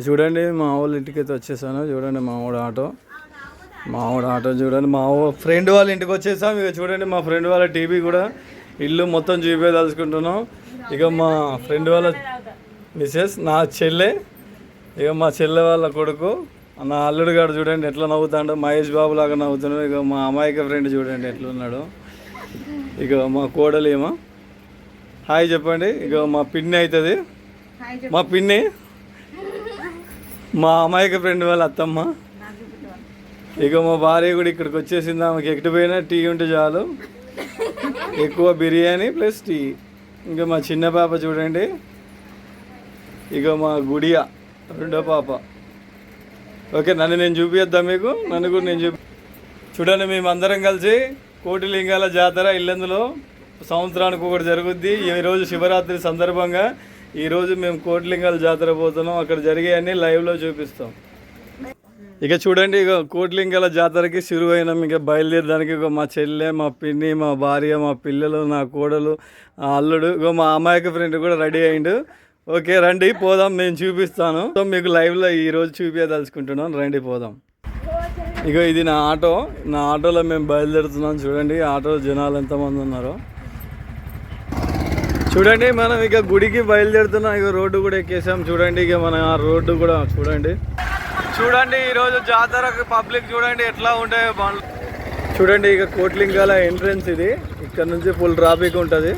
చూడండి మా వాళ్ళ ఇంటికి అయితే వచ్చేసాను. చూడండి మా ఆటో చూడండి. మా ఫ్రెండ్ వాళ్ళ ఇంటికి వచ్చేసాం. ఇక చూడండి మా ఫ్రెండ్ వాళ్ళ టీవీ కూడా ఇల్లు మొత్తం చూపించదలుచుకుంటున్నాం. ఇక మా ఫ్రెండ్ వాళ్ళ మిసెస్ నా చెల్లె, ఇక మా చెల్లె వాళ్ళ కొడుకు నా అల్లుడు గారు చూడండి ఎట్లా నవ్వుతాడు, మహేష్ బాబు లాగా నవ్వుతున్నాడు. ఇక మా అమాయక ఫ్రెండ్ చూడండి ఎట్లున్నాడు. ఇక మా కోడలు ఏమో హాయ్ చెప్పండి. ఇక మా పిన్ని అవుతుంది, మా పిన్ని మా అమాయక ఫ్రెండ్ వాళ్ళ అత్తమ్మ. ఇక మా భార్య కూడా ఇక్కడికి వచ్చేసింది. ఆమెకి ఎక్కడిపోయినా టీ ఉంటే చాలు, ఎక్కువ బిర్యానీ ప్లస్ టీ. ఇంకా మా చిన్న పాప చూడండి, ఇక మా గుడియా రెండో పాప. ఓకే నన్ను నేను చూపిద్దాం మీకు, నన్ను కూడా నేను చూడండి. మేమందరం కలిసి కోటిలింగాల జాతర ఇల్లందులో సంవత్సరానికి ఒకటి జరుగుద్ది. ఈరోజు శివరాత్రి సందర్భంగా ఈరోజు మేము కోటిలింగాల జాతర పోతున్నాం. అక్కడ జరిగేవన్నీ లైవ్లో చూపిస్తాం. ఇక చూడండి, ఇక కోటిలింగాల జాతరకి శురువైనాం. ఇక బయలుదేరడానికి ఇక మా చెల్లె, మా పిన్ని, మా భార్య, మా పిల్లలు, నా కోడలు, అల్లుడు, ఇక మా అమాయక ఫ్రెండ్ కూడా రెడీ అయ్యిండు. ఓకే రండి పోదాం, నేను చూపిస్తాను మీకు లైవ్లో ఈరోజు చూపించదలుచుకుంటున్నాను. రండి పోదాం. ఇక ఇది నా ఆటోలో మేము బయలుదేరుతున్నాం. చూడండి ఆటోలో జనాలు ఎంతమంది ఉన్నారో చూడండి. మనం ఇక గుడికి బయలుదేరుతున్నాం. ఇక రోడ్డు కూడా ఎక్కేసాం. చూడండి ఇక మన ఆ రోడ్డు కూడా చూడండి ఈరోజు జాతరకు పబ్లిక్ చూడండి ఎట్లా ఉంటాయో బండ్లు. చూడండి ఇక కోటిలింగాల ఎంట్రన్స్ ఇది, ఇక్కడ నుంచి ఫుల్ ట్రాఫిక్ ఉంటుంది.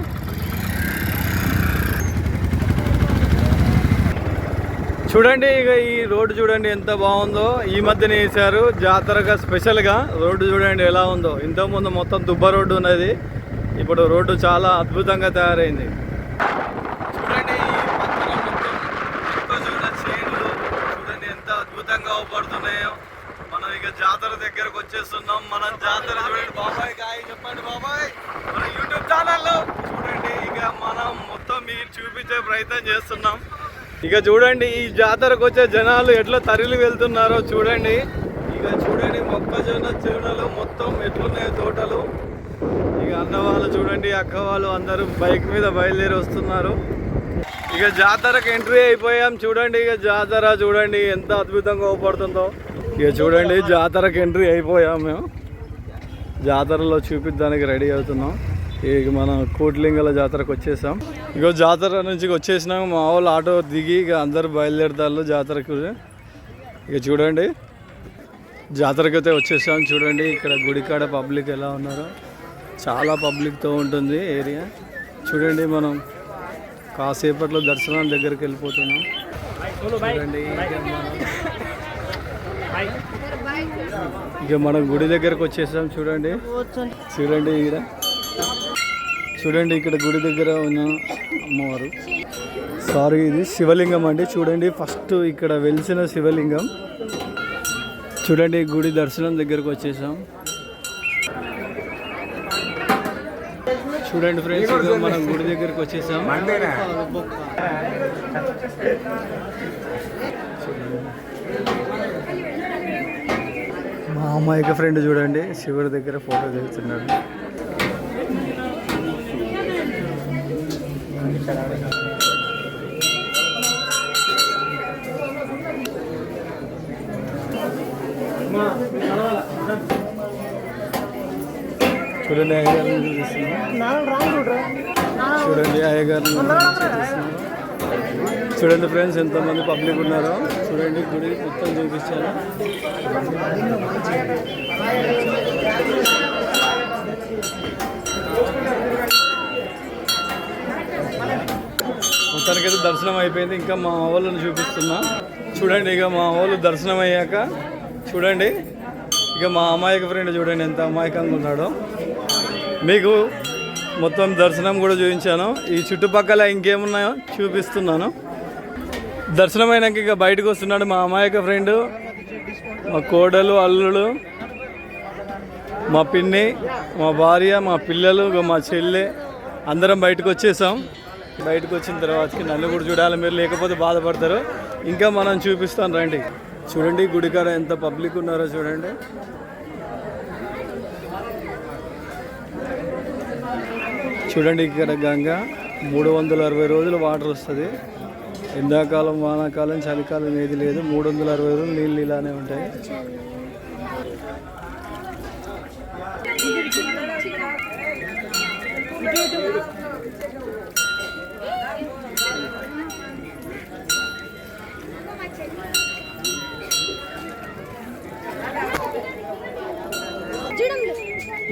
చూడండి ఇక ఈ రోడ్డు చూడండి ఎంత బాగుందో. ఈ మధ్యనే వేసారు జాతరగా స్పెషల్గా. రోడ్డు చూడండి ఎలా ఉందో. ఇంతకుముందు మొత్తం దుబ్బ రోడ్డు ఉన్నది, ఇప్పుడు రోడ్డు చాలా అద్భుతంగా తయారైంది. చూడండి చూడండి ఎంత అద్భుతంగా అవపడుతున్నాయో. మనం ఇక జాతర దగ్గరకు వచ్చేస్తున్నాం. మనం జాతర చూడండి. బాబాయ్ గాయ చెప్పండి బాబాయ్. మన యూట్యూబ్ ఛానల్లో చూడండి ఇక మనం మొత్తం మీరు చూపించే ప్రయత్నం చేస్తున్నాం. ఇక చూడండి ఈ జాతరకు వచ్చే జనాలు ఎట్లా తరలి వెళ్తున్నారో చూడండి. ఇక చూడండి మొక్కజొన్న చెరువులు మొత్తం ఎట్లున్నాయో తోటలు. ఇక అన్న వాళ్ళు చూడండి, అక్క వాళ్ళు అందరూ బైక్ మీద బయలుదేరి వస్తున్నారు. ఇక జాతరకు ఎంట్రీ అయిపోయాం. చూడండి ఇక జాతర చూడండి ఎంత అద్భుతంగా అవపడుతుందో. ఇక చూడండి జాతరకు ఎంట్రీ అయిపోయాం. మేము జాతరలో చూపించడానికి రెడీ అవుతున్నాం. ఇక మనం కోటిలింగాల జాతరకు వచ్చేసాం. ఇక జాతర నుంచి వచ్చేసినాం. మా వాళ్ళు ఆటో దిగి ఇక అందరు బయలుదేరుతారు జాతరకు. ఇక చూడండి జాతరకు అయితే వచ్చేసాం. చూడండి ఇక్కడ గుడికాడ పబ్లిక్ ఎలా ఉన్నారో, చాలా పబ్లిక్తో ఉంటుంది ఏరియా. చూడండి మనం కాసేపట్లో దర్శనం దగ్గరికి వెళ్ళిపోతున్నాం. చూడండి ఇక మనం గుడి దగ్గరకు వచ్చేసాం. చూడండి ఇక్కడ చూడండి ఇక్కడ గుడి దగ్గర ఉన్న అమ్మవారు. సారీ ఇది శివలింగం అండి. చూడండి ఫస్ట్ ఇక్కడ వెలిసిన శివలింగం. చూడండి గుడి దర్శనం దగ్గరకు వచ్చేసాం. చూడండి ఫ్రెండ్స్ మనం గుడి దగ్గరకు వచ్చేసాం. మా అమ్మాయికి ఫ్రెండ్ చూడండి శివుడి దగ్గర ఫోటో దిగుతున్నాడు. చూడండి అయ్యగారిని చూడండి అయ్యగారిని చూడండి ఫ్రెండ్స్ ఎంతమంది పబ్లిక్ ఉన్నారో. చూడండి గుడి మొత్తం చూపించాను. మొత్తానికైతే దర్శనం అయిపోయింది. ఇంకా మా వాళ్ళని చూపిస్తున్నా. చూడండి ఇక మా వాళ్ళు దర్శనం అయ్యాక చూడండి ఇక మా అమాయక ఫ్రెండ్ చూడండి ఎంత అమాయకంగా ఉన్నాడో. మీకు మొత్తం దర్శనం కూడా చూపించాను. ఈ చుట్టుపక్కల ఇంకేమున్నాయో చూపిస్తున్నాను. దర్శనం అయినాక ఇక బయటకు వస్తున్నాడు మా అమాయక ఫ్రెండ్, మా కోడలు, అల్లుడు, మా పిన్ని, మా భార్య, మా పిల్లలు, మా చెల్లె అందరం బయటకు వచ్చేసాం. బయటకు వచ్చిన తర్వాతకి నన్ను కూడా చూడాలి మీరు, లేకపోతే బాధపడతారు. ఇంకా మనం చూపిస్తాను రండి. చూడండి గుడికాడ ఎంత పబ్లిక్ ఉన్నారో చూడండి. చూడండి ఇక్కడ గంగ 360 రోజులు వాటర్ వస్తుంది. ఎండాకాలం, వానాకాలం, చలికాలం ఏది లేదు. 360 రోజులు నీళ్ళు ఇలానే ఉంటాయి.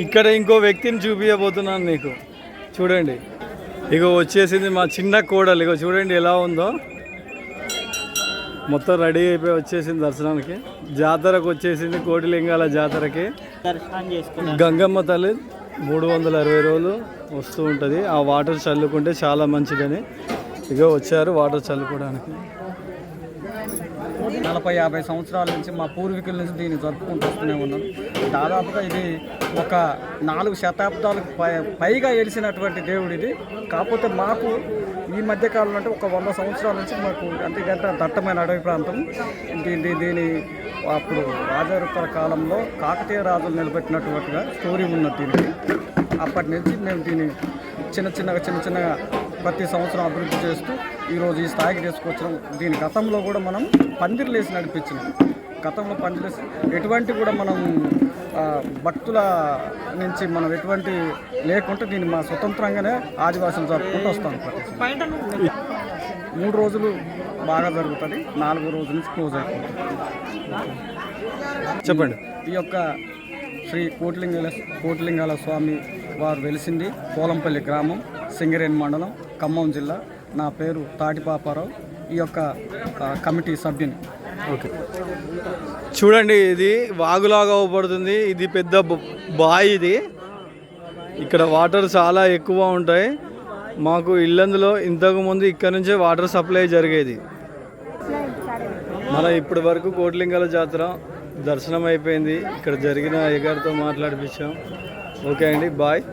ఇక్కడ ఇంకో వ్యక్తిని చూపించబోతున్నాను నీకు. చూడండి, ఇగో వచ్చేసింది మా చిన్న కోడలు. ఇగో చూడండి ఎలా ఉందో. మొత్తం రెడీ అయిపోయి వచ్చేసింది దర్శనానికి. జాతరకు వచ్చేసింది, కోటిలింగాల జాతరకి. గంగమ్మ తల్లి 360 రోజులు వస్తూ ఉంటుంది. ఆ వాటర్ చల్లుకుంటే చాలా మంచిదని ఇగో వచ్చారు వాటర్ చల్లుకోవడానికి. 40-50 సంవత్సరాల నుంచి మా పూర్వీకుల నుంచి దీన్ని జరుపుకుంటూ వస్తూనే ఉన్నాం. దాదాపుగా ఇది ఒక 4 శతాబ్దాలకు పైగా వెలిసినటువంటి దేవుడు ఇది. కాకపోతే మాకు ఈ మధ్యకాలంలో అంటే ఒక 100 సంవత్సరాల నుంచి మాకు అంతేకంటే దట్టమైన అడవి ప్రాంతం. దీని అప్పుడు రాజరుక్కల కాలంలో కాకతీయ రాజులు నిలబెట్టినటువంటిగా స్టోరీ ఉన్నది దీనికి. అప్పటి నుంచి మేము దీన్ని చిన్న చిన్నగా ప్రతి సంవత్సరం అభివృద్ధి చేస్తూ ఈరోజు ఈ స్థాయికి తీసుకొచ్చినాం. దీని గతంలో కూడా మనం పందిర్లు వేసి నడిపించినాం. గతంలో పందిర్లు వేసి ఎటువంటి కూడా మనం భక్తుల నుంచి మనం ఎటువంటి లేకుంటే దీన్ని మా స్వతంత్రంగానే ఆదివాసులు జరుపుకుంటూ వస్తాం. 3 రోజులు బాగా జరుగుతుంది, 4వ రోజు నుంచి క్లోజ్ అయిపోతుంది. చెప్పండి. ఈ యొక్క శ్రీ కోటిలింగాల స్వామి వారు వెలిసింది పోలంపల్లి గ్రామం, సింగరేణి మండలం, ఖమ్మం జిల్లా. నా పేరు తాటిపాపారావు, ఈ యొక్క కమిటీ సభ్యుని. ఓకే, చూడండి ఇది వాగులాగా అవపడుతుంది. ఇది పెద్ద బావి. ఇది ఇక్కడ వాటర్ చాలా ఎక్కువ ఉంటాయి. మాకు ఇల్లందులో ఇంతకుముందు ఇక్కడ నుంచే వాటర్ సప్లై జరిగేది. మన ఇప్పటి వరకు కోటిలింగాల జాతర దర్శనం అయిపోయింది. ఇక్కడ జరిగిన అయ్యగారితో మాట్లాడిపించాం. ఓకే అండి, బాయ్.